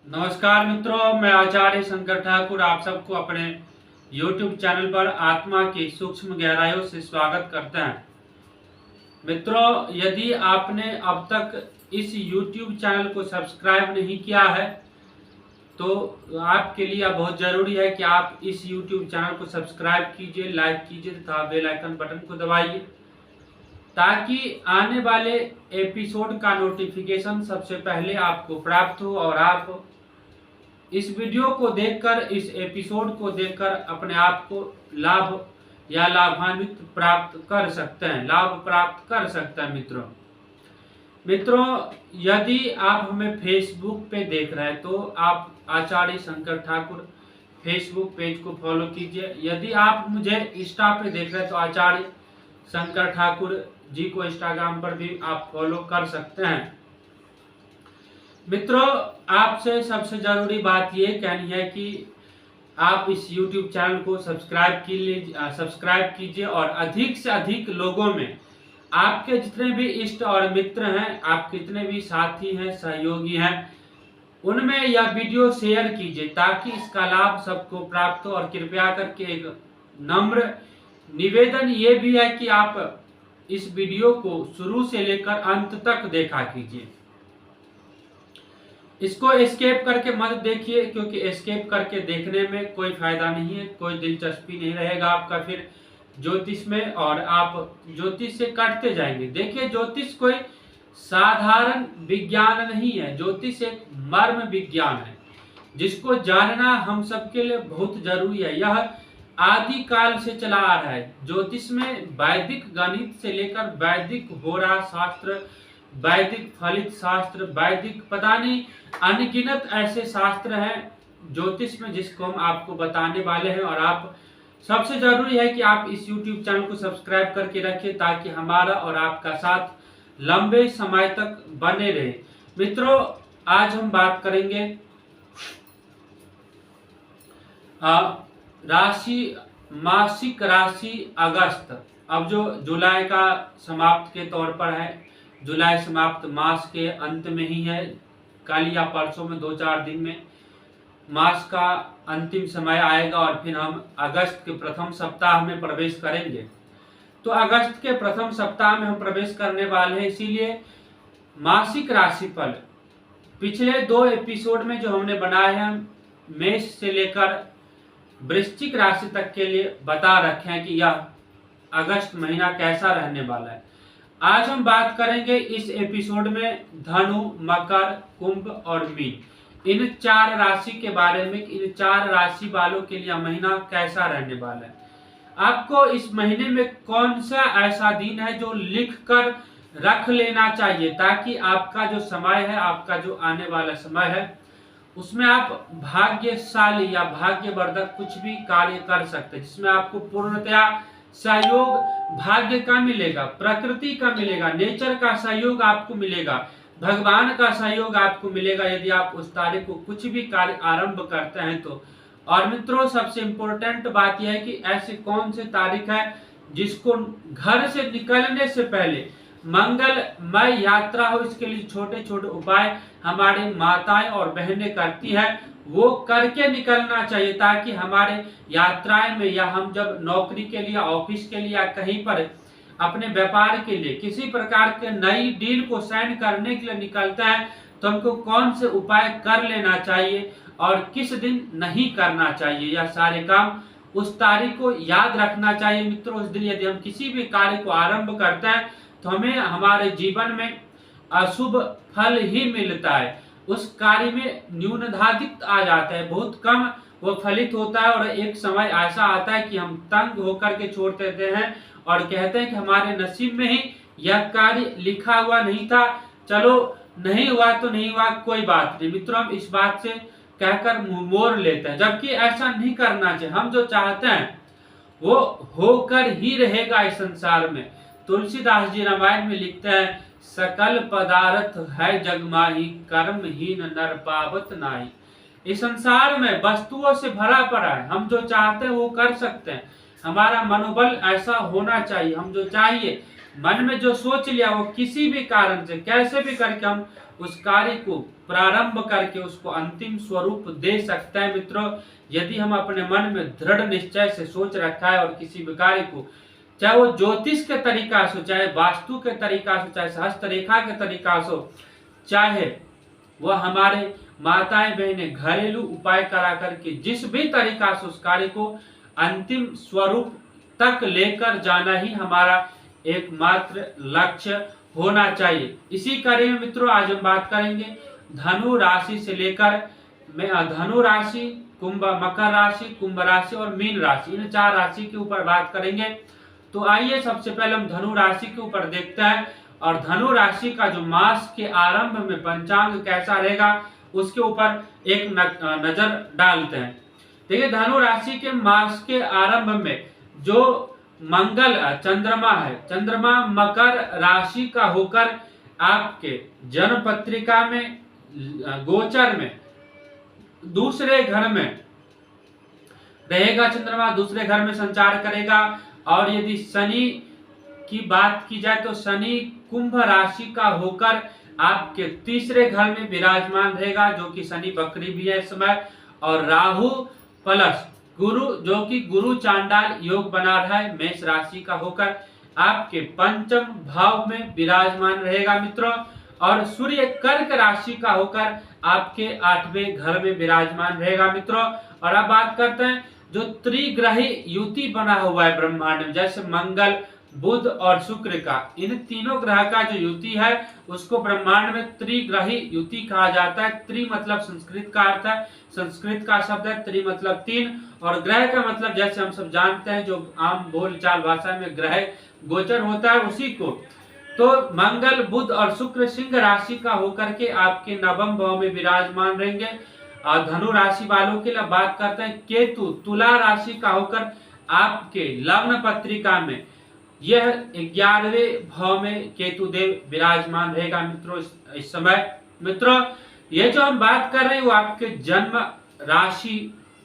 नमस्कार मित्रों, मैं आचार्य शंकर ठाकुर आप सबको अपने YouTube चैनल पर आत्मा की सूक्ष्म गहराइयों से स्वागत करते हैं। मित्रों, यदि आपने अब तक इस YouTube चैनल को सब्सक्राइब नहीं किया है तो आपके लिए बहुत ज़रूरी है कि आप इस YouTube चैनल को सब्सक्राइब कीजिए, लाइक कीजिए तथा बेल आइकन बटन को दबाइए ताकि आने वाले एपिसोड का नोटिफिकेशन सबसे पहले आपको प्राप्त हो और आप इस वीडियो को देखकर, इस एपिसोड को देखकर अपने आप को लाभ या लाभान्वित प्राप्त कर सकते हैं, लाभ प्राप्त कर सकते हैं। मित्रों, यदि आप हमें फेसबुक पे देख रहे हैं तो आप आचार्य शंकर ठाकुर फेसबुक पेज को फॉलो कीजिए। यदि आप मुझे इंस्टा पे देख रहे हैं तो आचार्य शंकर ठाकुर जी को इंस्टाग्राम पर भी आप फॉलो कर सकते हैं। मित्रों, आपसे सबसे जरूरी बात ये कहनी है कि आप इस YouTube चैनल को सब्सक्राइब कीजिए और अधिक से अधिक लोगों में, आपके जितने भी इष्ट और मित्र हैं, आपके जितने भी साथी हैं, सहयोगी हैं, उनमें यह वीडियो शेयर कीजिए ताकि इसका लाभ सबको प्राप्त हो। और कृपया करके एक नम्र निवेदन ये भी है कि आप इस वीडियो को शुरू से लेकर अंत तक देखा कीजिए। इसको एस्केप करके मत देखिए, क्योंकि एस्केप करके देखने में कोई फायदा नहीं है, कोई दिलचस्पी नहीं रहेगा आपका फिर ज्योतिष में, और आप ज्योतिष से कटते जाएंगे। देखिए, ज्योतिष कोई साधारण विज्ञान नहीं है, ज्योतिष एक मर्म विज्ञान है जिसको जानना हम सबके लिए बहुत जरूरी है। यह आदि काल से चला आ रहा है। ज्योतिष में वैदिक गणित से लेकर वैदिक होरा शास्त्र, वैदिक फलित शास्त्र, वैदिक पता नहीं अनगिनत ऐसे शास्त्र हैं ज्योतिष में जिसको हम आपको बताने वाले हैं। और आप सबसे जरूरी है कि आप इस YouTube चैनल को सब्सक्राइब करके रखिए ताकि हमारा और आपका साथ लंबे समय तक बने रहे। मित्रों, आज हम बात करेंगे मासिक राशि अगस्त। अब जो जुलाई का समाप्त के तौर पर है, जुलाई समाप्त मास के अंत में ही है, कल या परसों में 2-4 दिन में मास का अंतिम समय आएगा और फिर हम अगस्त के प्रथम सप्ताह में प्रवेश करेंगे। तो अगस्त के प्रथम सप्ताह में हम प्रवेश करने वाले हैं, इसीलिए मासिक राशिफल पिछले 2 एपिसोड में जो हमने बनाए हैं, मेष से लेकर वृश्चिक राशि तक के लिए बता रखे हैं कि यह अगस्त महीना कैसा रहने वाला है। आज हम बात करेंगे इस एपिसोड में धनु, मकर, कुंभ और मीन, इन 4 राशि के बारे में। इन 4 राशि वालों के लिए महीना कैसा रहने वाला है। आपको इस महीने में कौन सा ऐसा दिन है जो लिख कर रख लेना चाहिए ताकि आपका जो समय है, आपका जो आने वाला समय है, उसमें आप भाग्यशाली या भाग्यवर्धक कुछ भी कार्य कर सकते हैं, जिसमें आपको पूर्णतया सहयोग भाग्य का मिलेगा, प्रकृति का मिलेगा, नेचर का सहयोग आपको मिलेगा, भगवान का सहयोग आपको मिलेगा यदि आप उस तारीख को कुछ भी कार्य आरंभ करते हैं तो। और मित्रों, सबसे इम्पोर्टेंट बात यह है कि ऐसे कौन से तारीख है जिसको घर से निकलने से पहले मंगलमय यात्रा हो, इसके लिए छोटे छोटे उपाय हमारी माताएं और बहनें करती है, वो करके निकलना चाहिए ताकि हमारे यात्राएं में, या हम जब नौकरी के लिए, ऑफिस के लिए या कहीं पर अपने व्यापार के लिए किसी प्रकार के नई डील को साइन करने के लिए निकलते हैं तो हमको कौन से उपाय कर लेना चाहिए और किस दिन नहीं करना चाहिए, यह सारे काम उस तारीख को याद रखना चाहिए। मित्रों, उस दिन यदि हम किसी भी कार्य को आरंभ करते हैं तो हमें हमारे जीवन में अशुभ फल ही मिलता है, उस कार्य में न्यूनधाधिक आ जाता है, बहुत कम वो फलित होता है। और एक समय ऐसा आता है कि हम तंग होकर के छोड़ देते हैं और कहते हैं कि हमारे नसीब में ही यह कार्य लिखा हुआ नहीं था, चलो नहीं हुआ तो नहीं हुआ, कोई बात नहीं। मित्रों, हम इस बात से कहकर मुंह मोड़ लेते हैं, जबकि ऐसा नहीं करना चाहिए। हम जो चाहते हैं वो होकर ही रहेगा इस संसार में। तुलसीदास जी रामायण में लिखते हैं, सकल पदार्थ है जग माही, कर्महीन नर पावत नाही। इस संसार में वस्तुओं से भरा पड़ा है, हम जो चाहते हैं वो कर सकते हैं। हमारा मनोबल ऐसा होना चाहिए, हम जो चाहिए मन में जो सोच लिया वो किसी भी कारण से कैसे भी करके हम उस कार्य को प्रारंभ करके उसको अंतिम स्वरूप दे सकता है मित्रों। यदि हम अपने मन में दृढ़ निश्चय से सोच रखा है और किसी भी कार्य को, चाहे वो ज्योतिष के तरीका से, चाहे वास्तु के तरीका से, चाहे हस्तरेखा के तरीका से, चाहे वह हमारे माताएं बहनें घरेलू उपाय करा करके जिस भी तरीका से उस कार्य को अंतिम स्वरूप तक लेकर जाना ही हमारा एकमात्र लक्ष्य होना चाहिए। इसी कड़ी में मित्रों आज हम बात करेंगे धनु राशि से लेकर धनु राशि, मकर राशि, कुंभ राशि और मीन राशि, इन 4 राशि के ऊपर बात करेंगे। तो आइए सबसे पहले हम धनु राशि के ऊपर देखते हैं और धनु राशि का जो मास के आरंभ में पंचांग कैसा रहेगा उसके ऊपर एक नजर डालते हैं। देखिए धनु राशि के मास के आरंभ में जो मंगल चंद्रमा है, चंद्रमा मकर राशि का होकर आपके जन्म पत्रिका में गोचर में दूसरे घर में रहेगा। चंद्रमा दूसरे घर में संचार करेगा। और यदि शनि की बात की जाए तो शनि कुंभ राशि का होकर आपके तीसरे घर में विराजमान रहेगा, जो कि शनि बकरी भी है इस समय। और राहु प्लस गुरु, जो कि गुरु चांडाल योग बना रहा है, मेष राशि का होकर आपके पंचम भाव में विराजमान रहेगा मित्रों। और सूर्य कर्क राशि का होकर आपके 8वें घर में विराजमान रहेगा मित्रों। और अब बात करते हैं जो त्रिग्रही युति बना हुआ है ब्रह्मांड में, जैसे मंगल, बुध और शुक्र का, इन तीनों ग्रह का जो युति है उसको ब्रह्मांड में त्रिग्रही युति कहा जाता है। त्रि मतलब संस्कृत का अर्थ है, संस्कृत का शब्द है, त्रि मतलब 3 और ग्रह का मतलब जैसे हम सब जानते हैं जो आम बोलचाल भाषा में ग्रह गोचर होता है उसी को। तो मंगल, बुध और शुक्र सिंह राशि का होकर के आपके 9वें भाव में विराजमान रहेंगे। और धनु राशि वालों के लिए बात करते हैं केतु तुला राशि का होकर आपके लग्न पत्रिका में यह 11वें भाव में केतु देव विराजमान रहेगा मित्रों इस समय। मित्रों ये जो हम बात कर रहे हैं वो आपके जन्म राशि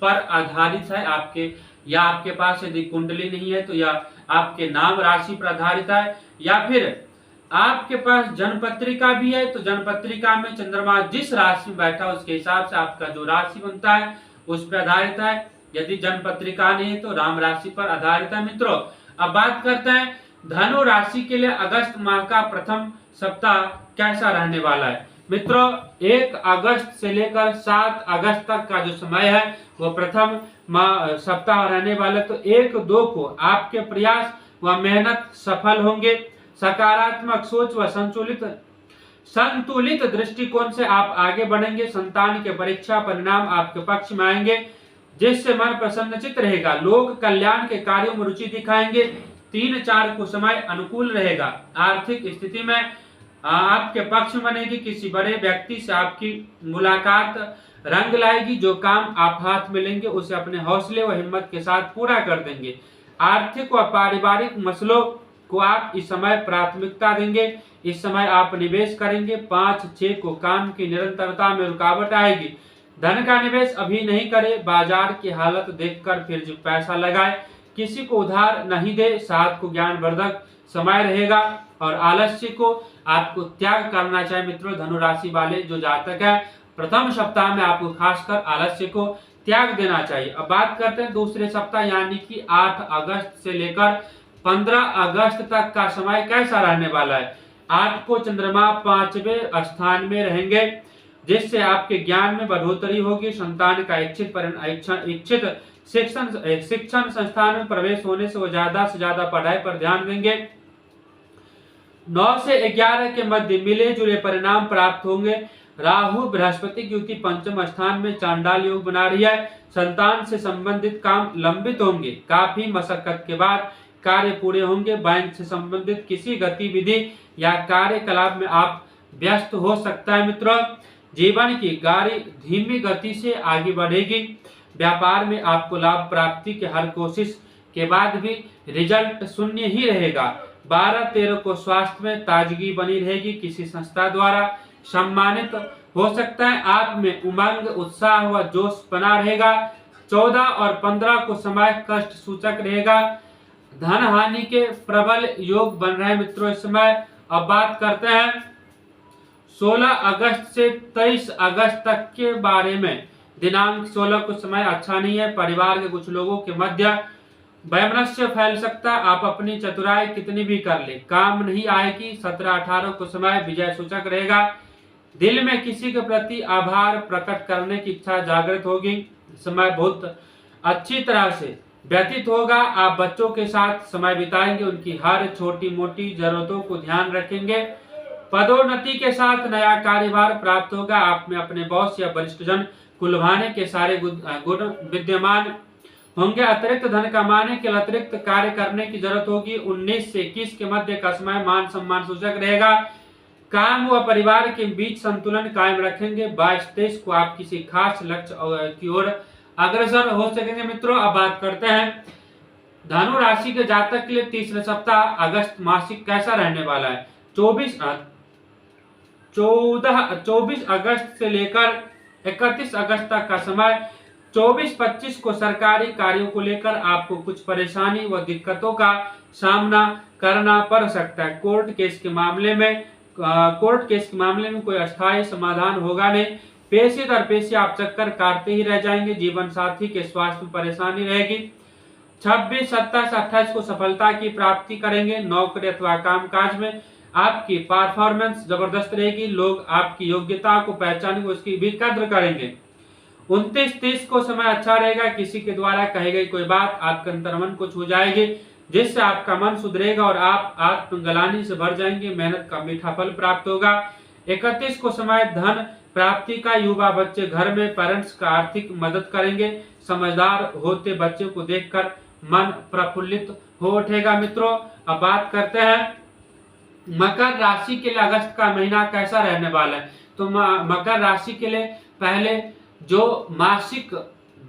पर आधारित है। आपके या आपके पास यदि कुंडली नहीं है तो यह आपके नाम राशि पर आधारित है, या फिर आपके पास जन्म पत्रिका भी है तो जन्म पत्रिका में चंद्रमा जिस राशि में बैठा उसके हिसाब से आपका जो राशि बनता है उस पर आधारित है। यदि जन्म पत्रिका नहीं है तो राम राशि पर आधारित है मित्रों। अब बात करते हैं धनु राशि के लिए अगस्त माह का प्रथम सप्ताह कैसा रहने वाला है। मित्रों 1 अगस्त से लेकर 7 अगस्त तक का जो समय है वो प्रथम सप्ताह रहने वाला। तो 1-2 को आपके प्रयास व मेहनत सफल होंगे। सकारात्मक सोच व संतुलित दृष्टिकोण से आप आगे बढ़ेंगे। संतान के परीक्षा परिणाम आपके पक्ष में आएंगे जिससे मन प्रसन्नचित रहेगा। लोक कल्याण के कार्यों में रुचि दिखाएंगे। 3-4 को समय अनुकूल रहेगा। आर्थिक स्थिति में आपके पक्ष में बनेगी। किसी बड़े व्यक्ति से आपकी मुलाकात रंग लाएगी। जो काम आप हाथ में लेंगे उसे अपने हौसले व हिम्मत के साथ पूरा कर देंगे। आर्थिक व पारिवारिक मसलों को आप इस समय प्राथमिकता देंगे। इस समय आप निवेश करेंगे। 5-6 को काम की निरंतरता में रुकावट आएगी। धन का निवेश अभी नहीं करे। बाजार की हालत देखकर फिर जो पैसा लगाए। किसी को उधार नहीं दे। 7 को ज्ञानवर्धक समय रहेगा और आलस्य को आपको त्याग करना चाहिए मित्रों। धनु राशि वाले जो जातक है प्रथम सप्ताह में आपको खासकर आलस्य को त्याग देना चाहिए। अब बात करते हैं दूसरे सप्ताह यानी कि 8 अगस्त से लेकर 15 अगस्त तक का समय कैसा रहने वाला है। 8 को चंद्रमा 5वें स्थान में रहेंगे जिससे आपके ज्ञान में बढ़ोतरी होगी। संतान का इच्छित शिक्षण संस्थान में प्रवेश होने से वो ज्यादा से ज्यादा पढ़ाई पर ध्यान देंगे। 9 से 11 के मध्य मिले जुले परिणाम प्राप्त होंगे। राहु बृहस्पति की युति पंचम स्थान में चांडाल योग बना रही है। संतान से संबंधित काम लंबित होंगे। काफी मशक्कत के बाद कार्य पूरे होंगे। बैंक से संबंधित किसी गतिविधि या कार्यकलाप में आप व्यस्त हो सकता है मित्रों। जीवन की गाड़ी धीमी गति से आगे बढ़ेगी। व्यापार में आपको लाभ प्राप्ति की हर कोशिश के बाद भी रिजल्ट शून्य ही रहेगा। 12-13 को स्वास्थ्य में ताजगी बनी रहेगी। किसी संस्था द्वारा सम्मानित हो सकता है। आप में उमंग, उत्साह व जोश बना रहेगा। 14 और 15 को समय कष्ट सूचक रहेगा। धन हानि के प्रबल योग बन रहे हैं मित्रों इस समय। अब बात करते हैं 16 अगस्त से 23 अगस्त तक के बारे में। दिनांक 16 को समय अच्छा नहीं है, परिवार के कुछ लोगों के मध्य वैमनस्य फैल सकता। आप अपनी चतुराई कितनी भी कर ले, काम नहीं आएगी। 17-18 को समय विजय सूचक रहेगा। दिल में किसी के प्रति आभार प्रकट करने की इच्छा जागृत होगी। समय बहुत अच्छी तरह से व्यतीत होगा। आप बच्चों के साथ समय बिताएंगे, उनकी हर छोटी मोटी जरूरतों को ध्यान रखेंगे। पदोन्नति के साथ नया कार्यभार प्राप्त होगा। आप में अपने बॉस या वरिष्ठ जन को लुभाने के सारे गुण विद्यमान होंगे। अतिरिक्त धन कमाने के लिए अतिरिक्त कार्य करने की जरूरत होगी। 19 से 21 के मध्य का समय मान सम्मान सूचक रहेगा। काम व परिवार के बीच संतुलन कायम रखेंगे। 22-23 को आप किसी खास लक्ष्य की ओर अग्रसर हो सकेंगे। मित्रों, अब बात करते हैं धनु राशि के जातक के लिए तीसरे सप्ताह अगस्त मासिक कैसा रहने वाला है। 24 अगस्त से लेकर 31 अगस्त तक का समय। 24-25 को सरकारी कार्यों को लेकर आपको कुछ परेशानी व दिक्कतों का सामना करना पड़ सकता है। कोर्ट केस के मामले में कोई अस्थायी समाधान होगा नहीं। पेशे दर पेशे आप चक्कर काटते ही रह जाएंगे। जीवन साथी के स्वास्थ्य में परेशानी रहेगी। 26, 27, 28 को सफलता की प्राप्ति करेंगे। नौकरी अथवा कामकाज में आपकी परफॉर्मेंस जबरदस्त रहेगी। लोग आपकी योग्यता को पहचानेंगे, उसकी भी कद्र करेंगे। 29-30 को समय अच्छा रहेगा। किसी के द्वारा कही गई कोई बात आपके अंतर्मन को छू जाएगी, जिससे आपका मन सुधरेगा और आप आत्मग्लानि से भर जाएंगे। मेहनत का मीठा फल प्राप्त होगा। 31 को समय धन प्राप्ति का। युवा बच्चे घर में पेरेंट्स का आर्थिक मदद करेंगे। समझदार होते बच्चे को देखकर मन प्रफुल्लित हो उठेगा। मित्रों, अब बात करते हैं मकर राशि के लिए अगस्त का महीना कैसा रहने वाला है। तो मकर राशि के लिए पहले जो मासिक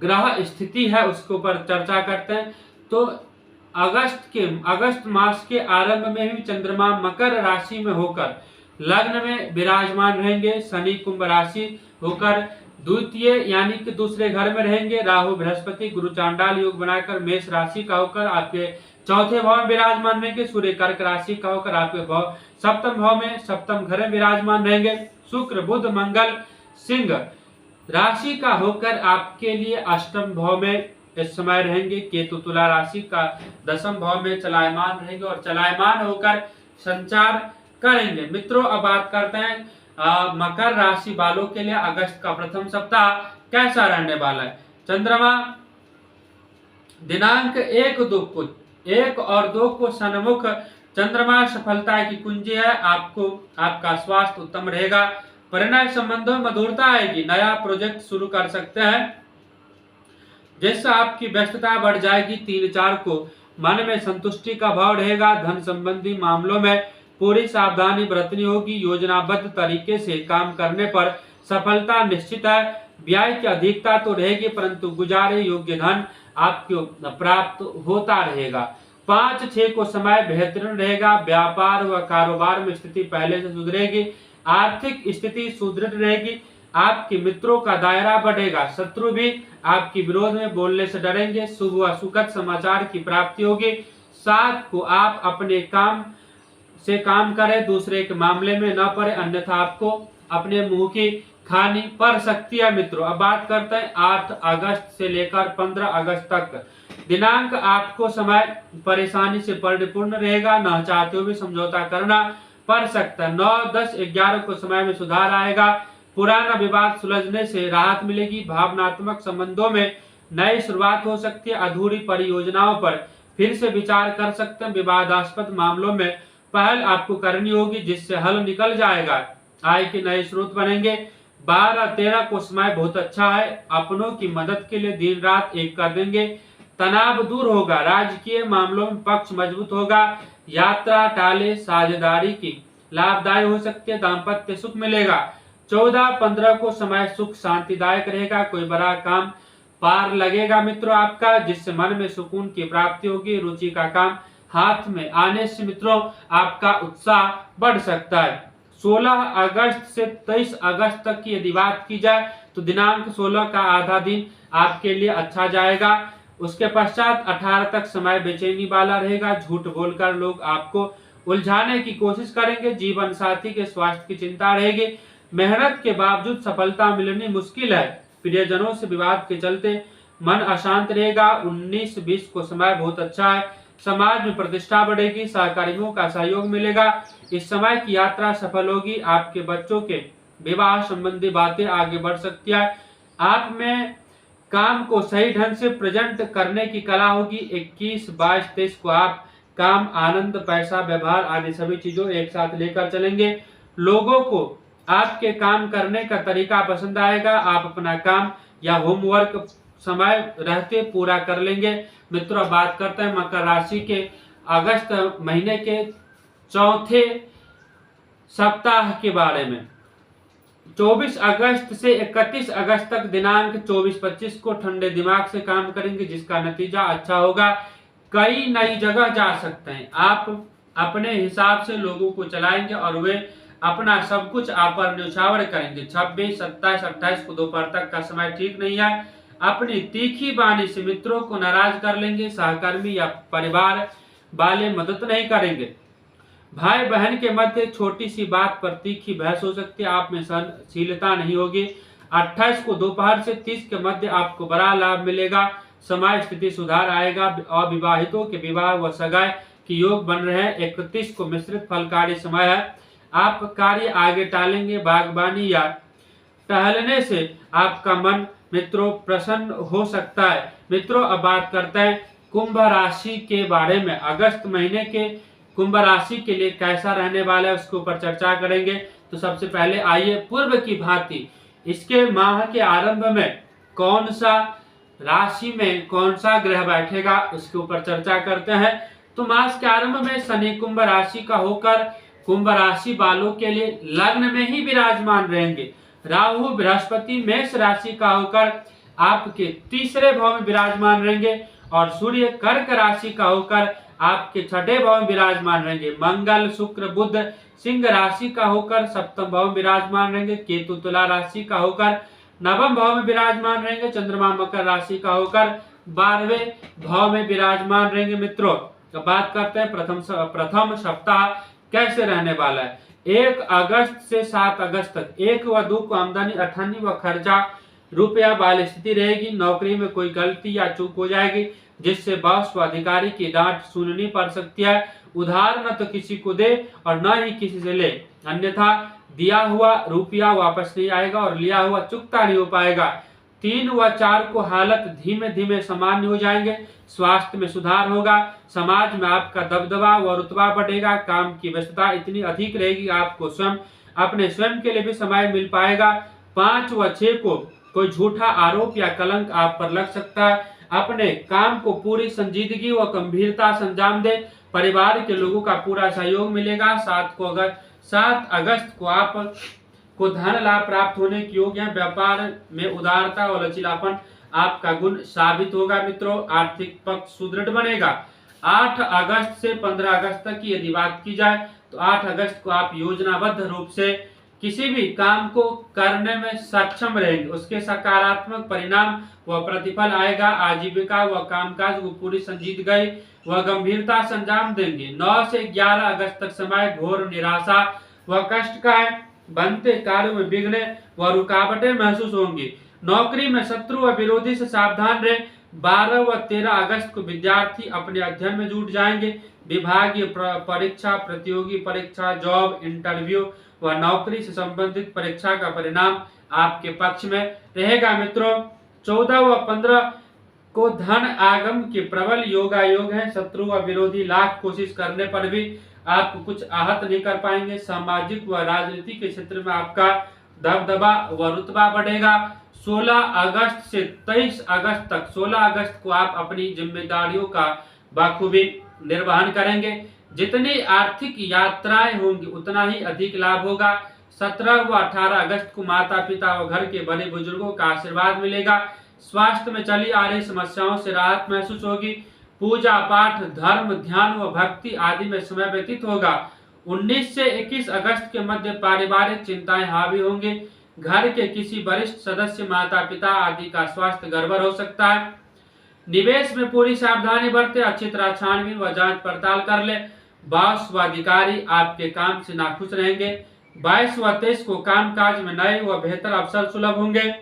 ग्रह स्थिति है उसके ऊपर चर्चा करते हैं। तो अगस्त मास के आरंभ में ही चंद्रमा मकर राशि में होकर लग्न में विराजमान रहेंगे। शनि कुंभ राशि होकर द्वितीय यानी कि दूसरे घर में रहेंगे। राहु बृहस्पति गुरु चांडाल योग बनाकर मेष राशि का होकर आपके चौथे भाव में विराजमान रहेंगे। सूर्य कर्क राशि का होकर आपके सप्तम भाव में सप्तम घर में विराजमान रहेंगे। शुक्र बुध मंगल सिंह राशि का होकर आपके लिए अष्टम भाव में इस समय रहेंगे। केतु तुला राशि का 10वें भाव में चलायमान रहेंगे और चलायमान होकर संचार करेंगे। मित्रों, अब बात करते हैं मकर राशि वालों के लिए अगस्त का प्रथम सप्ताह कैसा रहने वाला है। चंद्रमा दिनांक 1 और 2 को सन्मुख चंद्रमा सफलता की कुंजी है। आपका स्वास्थ्य उत्तम रहेगा। परिणय संबंधों में मधुरता आएगी। नया प्रोजेक्ट शुरू कर सकते हैं, जिससे आपकी व्यस्तता बढ़ जाएगी। 3-4 को मन में संतुष्टि का भाव रहेगा। धन संबंधी मामलों में पूरी सावधानी बरतनी होगी। योजनाबद्ध तरीके से काम करने पर सफलता निश्चित है। व्यय की अधिकता तो रहेगी, परंतु गुजारे योग्य धन आपको प्राप्त होता रहेगा। 5-6 को समय बेहतरीन रहेगा। व्यापार व कारोबार में स्थिति पहले से सुधरेगी। आर्थिक स्थिति सुदृढ़ रहेगी। आपके मित्रों का दायरा बढ़ेगा। शत्रु भी आपके विरोध में बोलने से डरेंगे। शुभ व सुखद समाचार की प्राप्ति होगी। 7 को आप अपने काम से काम करें, दूसरे के मामले में न पड़े, अन्यथा आपको अपने मुंह की खानी पड़ सकती है। मित्रों, अब बात करते हैं 8 अगस्त से लेकर 15 अगस्त तक। दिनांक आपको समय परेशानी से परिपूर्ण रहेगा। न चाहते हुए भी समझौता करना पड़ सकता है। 9, 10, 11 को समय में सुधार आएगा। पुराना विवाद सुलझने से राहत मिलेगी। भावनात्मक संबंधों में नई शुरुआत हो सकती है। अधूरी परियोजनाओं पर फिर से विचार कर सकते हैं। विवादास्पद मामलों में पहल आपको करनी होगी, जिससे हल निकल जाएगा। आय के नए स्रोत बनेंगे। 12-13 को समय बहुत अच्छा है। अपनों की मदद के लिए दिन रात एक कर देंगे। तनाव दूर होगा। राजकीय मामलों में पक्ष मजबूत होगा। यात्रा टाले साझेदारी की लाभदायी हो सकती है। दाम्पत्य सुख मिलेगा। 14-15 को समय सुख शांतिदायक रहेगा। कोई बड़ा काम पार लगेगा मित्रों आपका, जिससे मन में सुकून की प्राप्ति होगी। रुचि का काम हाथ में आने से मित्रों आपका उत्साह बढ़ सकता है। 16 अगस्त से 23 अगस्त तक की यदि बात की जाए तो दिनांक 16 का आधा दिन आपके लिए अच्छा जाएगा। उसके पश्चात 18 तक समय बेचैनी वाला रहेगा। झूठ बोलकर लोग आपको उलझाने की कोशिश करेंगे। जीवन साथी के स्वास्थ्य की चिंता रहेगी। मेहनत के बावजूद सफलता मिलनी मुश्किल है। प्रियजनों से विवाद के चलते मन अशांत रहेगा। 19-20 को समय बहुत अच्छा है। समाज में प्रतिष्ठा बढ़ेगी। सहकर्मियों का सहयोग मिलेगा। इस समय की यात्रा सफल होगी। आपके बच्चों के विवाह संबंधी बातें आगे बढ़ सकती है। आप में काम को सही ढंग से प्रेजेंट करने की कला होगी। 21, 22, 23 को आप काम, आनंद, पैसा, व्यवहार आदि सभी चीजों एक साथ लेकर चलेंगे। लोगों को आपके काम करने का तरीका पसंद आएगा। आप अपना काम या होमवर्क समय रहते पूरा कर लेंगे। मित्रों, अब बात करते हैं मकर राशि के अगस्त महीने के चौथे सप्ताह के बारे में। 24 अगस्त से 31 अगस्त तक दिनांक 24-25 को ठंडे दिमाग से काम करेंगे, जिसका नतीजा अच्छा होगा। कई नई जगह जा सकते हैं। आप अपने हिसाब से लोगों को चलाएंगे और वे अपना सब कुछ आप पर न्यौछावर करेंगे। 26, 27, 28 को दोपहर तक का समय ठीक नहीं है। अपनी तीखी वाणी से मित्रों को नाराज कर लेंगे। सहकर्मी या परिवार वाले मदद नहीं करेंगे। भाई बहन के मध्य छोटी सी बात पर तीखी बहस हो सकती है। आप में सहनशीलता नहीं होगी। 28 को दोपहर से 30 के मध्य आपको बड़ा लाभ मिलेगा। समाज स्थिति सुधार आएगा। अविवाहितों के विवाह व सगाई के योग बन रहे हैं। 31 को मिश्रित फलकारी समय है। आप कार्य आगे टालेंगे। बागवानी या टहलने से आपका मन मित्रों प्रसन्न हो सकता है। मित्रों, अब बात करते हैं कुंभ राशि के बारे में। अगस्त महीने के कुंभ राशि के लिए कैसा रहने वाला है उसके ऊपर चर्चा करेंगे। तो सबसे पहले आइए पूर्व की भांति इसके माह के आरंभ में कौन सा राशि में कौन सा ग्रह बैठेगा उसके ऊपर चर्चा करते हैं। तो मास के आरंभ में शनि कुंभ राशि का होकर कुंभ राशि वालों के लिए लग्न में ही विराजमान रहेंगे। राहु बृहस्पति मेष राशि का होकर आपके तीसरे भाव में विराजमान रहेंगे और सूर्य कर्क राशि का होकर आपके छठे भाव में विराजमान रहेंगे। मंगल शुक्र बुध सिंह राशि का होकर सप्तम भाव में विराजमान रहेंगे। केतु तुला राशि का होकर नवम भाव में विराजमान रहेंगे। चंद्रमा मकर राशि का होकर 12वें भाव में विराजमान रहेंगे। मित्रों, तो बात करते हैं प्रथम सप्ताह कैसे रहने वाला है। 1 अगस्त से 7 अगस्त तक 1 व 2 को आमदनी, अठन्नी व खर्चा रुपया वाली स्थिति रहेगी। नौकरी में कोई गलती या चूक हो जाएगी जिससे बॉस व अधिकारी की डांट सुननी पड़ सकती है। उधार न तो किसी को दे और न ही किसी से ले, अन्यथा दिया हुआ रुपया वापस नहीं आएगा और लिया हुआ चुकता नहीं हो पाएगा। 3 व 4 को हालत धीमे धीमे सामान्य हो जाएंगे। स्वास्थ्य में सुधार होगा। समाज में आपका दबदबा व रुतबा बढ़ेगा। काम की व्यस्तता इतनी अधिक रहेगी आपको अपने स्वयं के लिए भी समय मिल पाएगा। 5 व 6 को कोई झूठा आरोप या कलंक आप पर लग सकता है। अपने काम को पूरी संजीदगी व गंभीरता से अंजाम दे। परिवार के लोगों का पूरा सहयोग मिलेगा। 7 अगस्त को आप को धन लाभ प्राप्त होने के योग है। व्यापार में उदारता और लचीलापन आपका गुण साबित होगा। मित्रों, आर्थिक पक्ष सुदृढ़ बनेगा। 8 अगस्त से 15 अगस्त तक की यदि बात की जाए तो 8 अगस्त को आप योजनाबद्ध रूप से किसी भी काम को करने में सक्षम रहेंगे। उसके सकारात्मक परिणाम व प्रतिफल आएगा। आजीविका व कामकाज को पूरी संजीदगी व गंभीरता से अंजाम देंगे। 9 से 11 अगस्त तक समय घोर निराशा व कष्ट का है। बनते कार्यों में विघ्न व रुकावटें महसूस होंगी। नौकरी में शत्रु व विरोधी से सावधान रहे। 12 व 13 अगस्त को विद्यार्थी अपने अध्ययन में जुट जाएंगे। विभागीय परीक्षा, प्रतियोगी परीक्षा, जॉब इंटरव्यू व नौकरी से संबंधित परीक्षा का परिणाम आपके पक्ष में रहेगा। मित्रों, 14 व 15 को धन आगम के प्रबल योगायोग है। शत्रु व विरोधी लाख कोशिश करने पर भी आपको कुछ आहत नहीं कर पाएंगे। सामाजिक व राजनीति के क्षेत्र में आपका दबदबा व रुतबा बढ़ेगा। 16 अगस्त से 23 अगस्त तक 16 अगस्त को आप अपनी जिम्मेदारियों का बखूबी निर्वहन करेंगे। जितनी आर्थिक यात्राएं होंगी उतना ही अधिक लाभ होगा। 17 व 18 अगस्त को माता पिता व घर के बड़े बुजुर्गों का आशीर्वाद मिलेगा। स्वास्थ्य में चली आ रही समस्याओं से राहत महसूस होगी। पूजा पाठ, धर्म, ध्यान व भक्ति आदि में समय व्यतीत होगा। 19 से 21 अगस्त के मध्य पारिवारिक चिंताएं हावी होंगे। घर के किसी वरिष्ठ सदस्य, माता पिता आदि का स्वास्थ्य गड़बड़ हो सकता है। निवेश में पूरी सावधानी बरते। अच्छी तरह छानबीन व जांच पड़ताल कर ले। बॉस व अधिकारी आपके काम से नाखुश रहेंगे। 22 व 23 को कामकाज में नए व बेहतर अवसर सुलभ होंगे।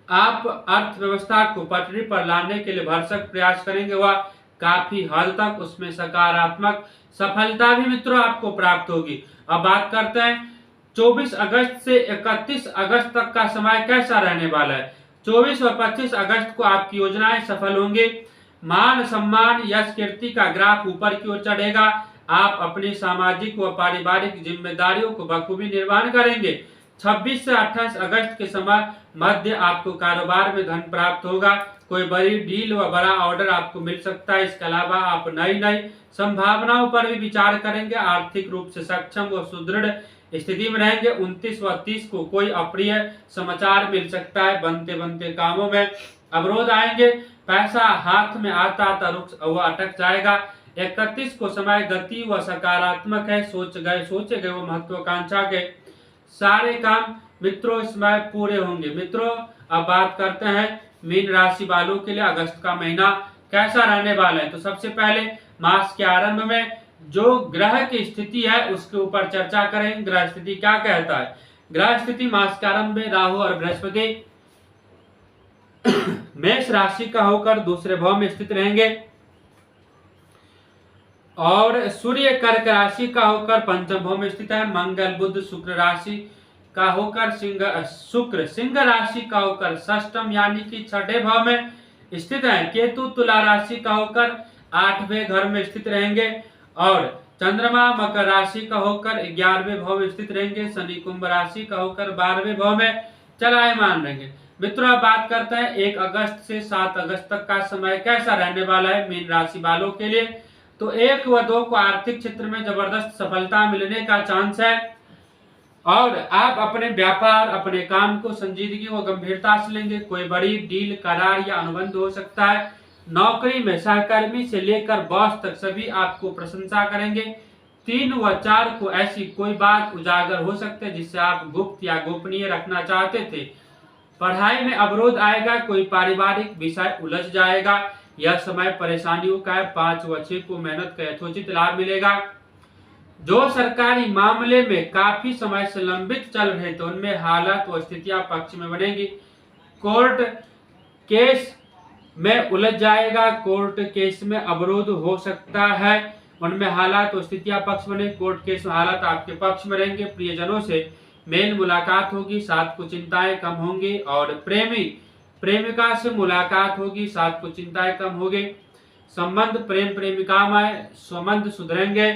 आप अर्थव्यवस्था को पटरी पर लाने के लिए भरसक प्रयास करेंगे व काफी हद तक उसमें सकारात्मक सफलता भी मित्रों आपको प्राप्त होगी। अब बात करते हैं 24 अगस्त से 31 अगस्त तक का समय कैसा रहने वाला है। 24 और 25 अगस्त को आपकी योजनाएं सफल होंगी। मान सम्मान यश कीर्ति का ग्राफ ऊपर की ओर चढ़ेगा। आप अपनी सामाजिक व पारिवारिक जिम्मेदारियों को बखूबी निर्वहन करेंगे। 26 से 28 अगस्त के समय मध्य आपको कारोबार में धन प्राप्त होगा। कोई बड़ी डील व बड़ा ऑर्डर आपको मिल सकता है। इसके अलावा आप नई नई संभावनाओं पर भी विचार करेंगे। आर्थिक रूप से सक्षम व सुदृढ़ स्थिति में रहेंगे। 29 व 30 को कोई अप्रिय समाचार मिल सकता है। बनते बनते कामों में अवरोध आएंगे। पैसा हाथ में आता आता रुक व अटक जाएगा। 31 को समय गति व सकारात्मक है। सोचे गए व महत्वाकांक्षा के सारे काम मित्रों इसमें पूरे होंगे। मित्रों अब बात करते हैं मीन राशि वालों के लिए अगस्त का महीना कैसा रहने वाला है। तो सबसे पहले मास के आरंभ में जो ग्रह की स्थिति है उसके ऊपर चर्चा करें। ग्रह स्थिति क्या कहता है। ग्रह स्थिति मास के आरंभ में राहु और बृहस्पति मेष राशि का होकर दूसरे भाव में स्थित रहेंगे और सूर्य कर्क राशि का होकर पंचम भाव में स्थित है। मंगल बुध शुक्र राशि का होकर शुक्र सिंह राशि का होकर षष्टम यानी कि छठे भाव में स्थित है। केतु तुला राशि का होकर 8वें घर में स्थित रहेंगे और चंद्रमा मकर राशि का होकर 11वें भाव में स्थित रहेंगे। शनि कुंभ राशि का होकर 12वें भाव में चलायमान रहेंगे। मित्रों अब बात करते हैं 1 अगस्त से 7 अगस्त तक का समय कैसा रहने वाला है मीन राशि वालों के लिए। तो 1 व 2 को आर्थिक क्षेत्र में जबरदस्त सफलता मिलने का चांस है और आप अपने व्यापार अपने काम को संजीदगी व गंभीरता से लेंगे। कोई बड़ी डील करार या अनुबंध हो सकता है। नौकरी में सहकर्मी से लेकर बॉस तक सभी आपको प्रशंसा करेंगे। 3 व 4 को ऐसी कोई बात उजागर हो सकती है जिससे आप गुप्त या गोपनीय रखना चाहते थे। पढ़ाई में अवरोध आएगा। कोई पारिवारिक विषय उलझ जाएगा। यह समय परेशानियों का है। 5 व 6 को मेहनत का यथोचित लाभ मिलेगा। जो सरकारी मामले में काफी समय से लंबित चल रहे थे उनमें हालात व स्थितियां पक्ष में बनेगी। कोर्ट केस में उलझ जाएगा। कोर्ट केस में अवरोध हो सकता है। उनमें हालात व स्थितियां पक्ष बने। कोर्ट केस में हालात आपके पक्ष में रहेंगे। प्रियजनों से मेल मुलाकात होगी। साथ को चिंताएं कम होंगी और प्रेमिका से मुलाकात होगी। साथ को चिंताएं कम होगी। संबंध प्रेम प्रेमिका में संबंध सुधरेंगे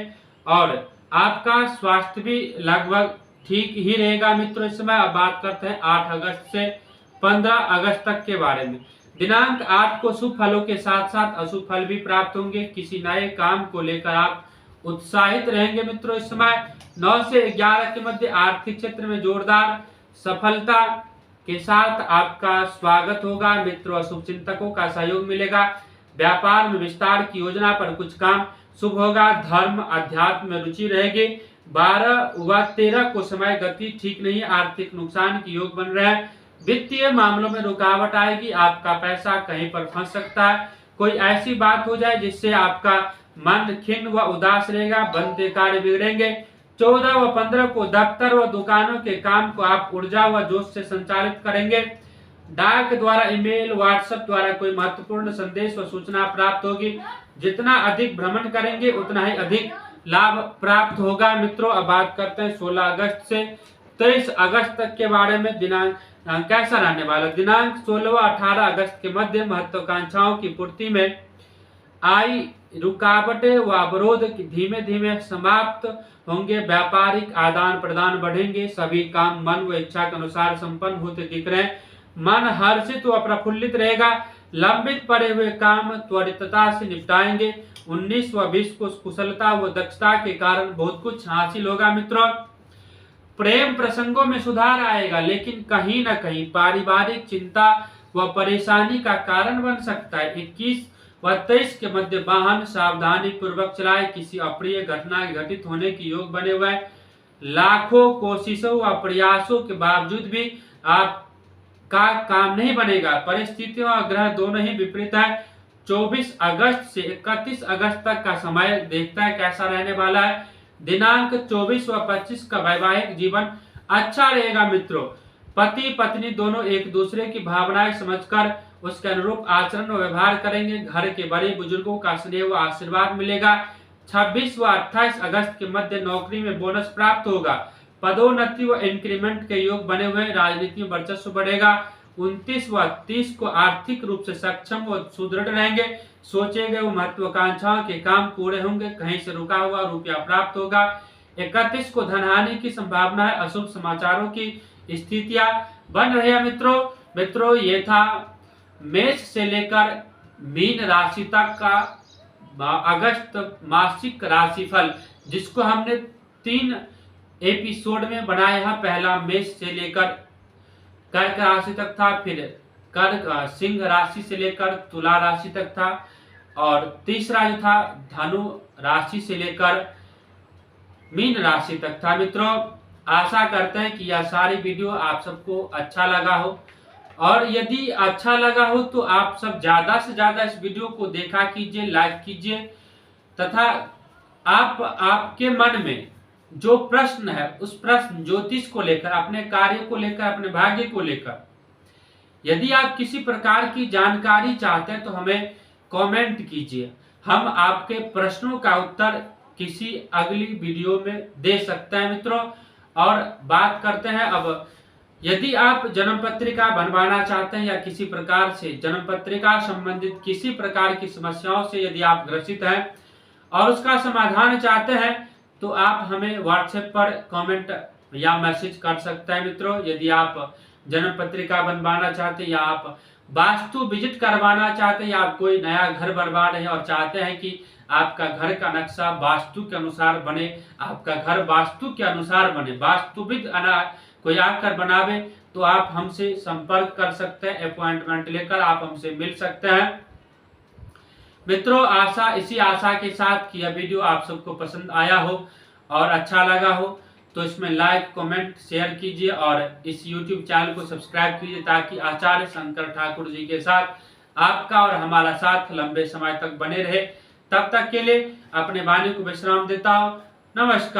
और आपका स्वास्थ्य भी लगभग ठीक ही रहेगा। मित्रों इस समय अब बात करते हैं 8 अगस्त से 15 अगस्त तक के बारे में। दिनांक 8 को शुभ फलों के साथ साथ अशुभ फल भी प्राप्त होंगे। किसी नए काम को लेकर आप उत्साहित रहेंगे। मित्रों इस समय 9 से 11 के मध्य आर्थिक क्षेत्र में जोरदार सफलता के साथ आपका स्वागत होगा। मित्रों शुभ चिंतकों का सहयोग मिलेगा। व्यापार में विस्तार की योजना पर कुछ काम शुभ होगा। धर्म अध्यात्म में रुचि रहेगी। 12 व 13 को समय गति ठीक नहीं। आर्थिक नुकसान की योग बन रहे हैं। वित्तीय मामलों में रुकावट आएगी। आपका पैसा कहीं पर फंस सकता है। कोई ऐसी बात हो जाए जिससे आपका मन खिन्न व उदास रहेगा। बनते कार्य बिगड़ेंगे। 14 व 15 को दफ्तर व दुकानों के काम को आप ऊर्जा व जोश से संचालित करेंगे। डाक द्वारा ईमेल व्हाट्सएप द्वारा कोई महत्वपूर्ण संदेश व सूचना प्राप्त होगी। जितना अधिक भ्रमण करेंगे उतना ही अधिक लाभ प्राप्त होगा। मित्रों अब बात करते हैं 16 अगस्त से 23 अगस्त तक के बारे में। दिनांक कैसा रहने वाला। दिनांक 16 व 18 अगस्त के मध्य महत्वाकांक्षाओं की पूर्ति में आई रुकावटें व अवरोध धीमे धीमे समाप्त होंगे। व्यापारिक आदान प्रदान बढ़ेंगे। सभी काम मन व इच्छा के अनुसार संपन्न होते दिख रहे हैं। मन हर्षित व प्रफुल्लित रहेगा। लंबित पड़े हुए काम त्वरितता से निपटाएंगे। 19 व 20 को कुशलता व दक्षता के कारण बहुत कुछ हासिल होगा। मित्रों प्रेम प्रसंगों में सुधार आएगा लेकिन कहीं न कहीं पारिवारिक चिंता व परेशानी का कारण बन सकता है। 21 व 23 के मध्य वाहन सावधानी पूर्वक चलाए। किसी अप्रिय घटना घटित होने की योग बने हुए हैं। लाखों कोशिशों व प्रयासों के बावजूद भी आप का काम नहीं बनेगा। परिस्थितियों और ग्रह दोनों ही विपरीत है। 24 अगस्त से 31 अगस्त तक का समय देखता है कैसा रहने वाला है। दिनांक 24 व 25 का वैवाहिक जीवन अच्छा रहेगा मित्रों। पति पत्नी दोनों एक दूसरे की भावनाएं समझकर उसके अनुरूप आचरण व व्यवहार करेंगे। घर के बड़े बुजुर्गों का स्नेह व आशीर्वाद मिलेगा। 26 व 28 अगस्त के मध्य नौकरी में बोनस प्राप्त होगा। पदोन्नति व इंक्रीमेंट के योग बने हुए, राजनीति में वर्चस्व बढ़ेगा। 29 व 30 को आर्थिक रूप से सक्षम व सुदृढ़ रहेंगे। सोचे गए महत्वाकांक्षाओं के काम पूरे होंगे। कहीं से रुका हुआ रुपया प्राप्त होगा। 31 को धनहानि की संभावना है। अशुभ समाचारों की स्थितियां बन रही है मित्रों ये था मेष से लेकर मीन राशि तक का अगस्त मासिक राशिफल, जिसको हमने 3 एपिसोड में बनाया है। पहला मेष से लेकर कर्क राशि तक था, फिर कर्क सिंह राशि से लेकर तुला राशि तक था, और तीसरा जो था धनु राशि से लेकर मीन राशि तक था। मित्रों आशा करते हैं कि यह सारी वीडियो आप सबको अच्छा लगा हो, और यदि अच्छा लगा हो तो आप सब ज्यादा से ज्यादा इस वीडियो को देखा कीजिए, लाइक कीजिए, तथा आपके मन में जो प्रश्न है उस प्रश्न ज्योतिष को लेकर, अपने कार्य को लेकर, अपने भाग्य को लेकर, यदि आप किसी प्रकार की जानकारी चाहते हैं तो हमें कमेंट कीजिए। हम आपके प्रश्नों का उत्तर किसी अगली वीडियो में दे सकते हैं मित्रों। और बात करते हैं अब, यदि आप जन्म पत्रिका बनवाना चाहते हैं या किसी प्रकार से जन्म पत्रिका संबंधित किसी प्रकार की समस्याओं से यदि आप ग्रसित हैं और उसका समाधान चाहते हैं तो आप हमें व्हाट्सएप पर कमेंट या मैसेज कर सकते हैं मित्रों। यदि आप जन्म पत्रिका बनवाना चाहते हैं या आप वास्तु विजिट करवाना चाहते हैं या आप कोई नया घर बनवा रहे हैं और चाहते हैं कि आपका घर का नक्शा वास्तु के अनुसार बने, आपका घर वास्तु के अनुसार बने, वास्तुविद कोई आकर बनावे, तो आप हमसे संपर्क कर सकते हैं। अपॉइंटमेंट लेकर आप हमसे मिल सकते हैं मित्रों। इसी आशा के साथ कि यह वीडियो आप सबको पसंद आया हो और अच्छा लगा हो तो इसमें लाइक कमेंट शेयर कीजिए और इस YouTube चैनल को सब्सक्राइब कीजिए, ताकि आचार्य शंकर ठाकुर जी के साथ आपका और हमारा साथ लंबे समय तक बने रहे। तब तक के लिए अपने वाणी को विश्राम देता हूँ। नमस्कार।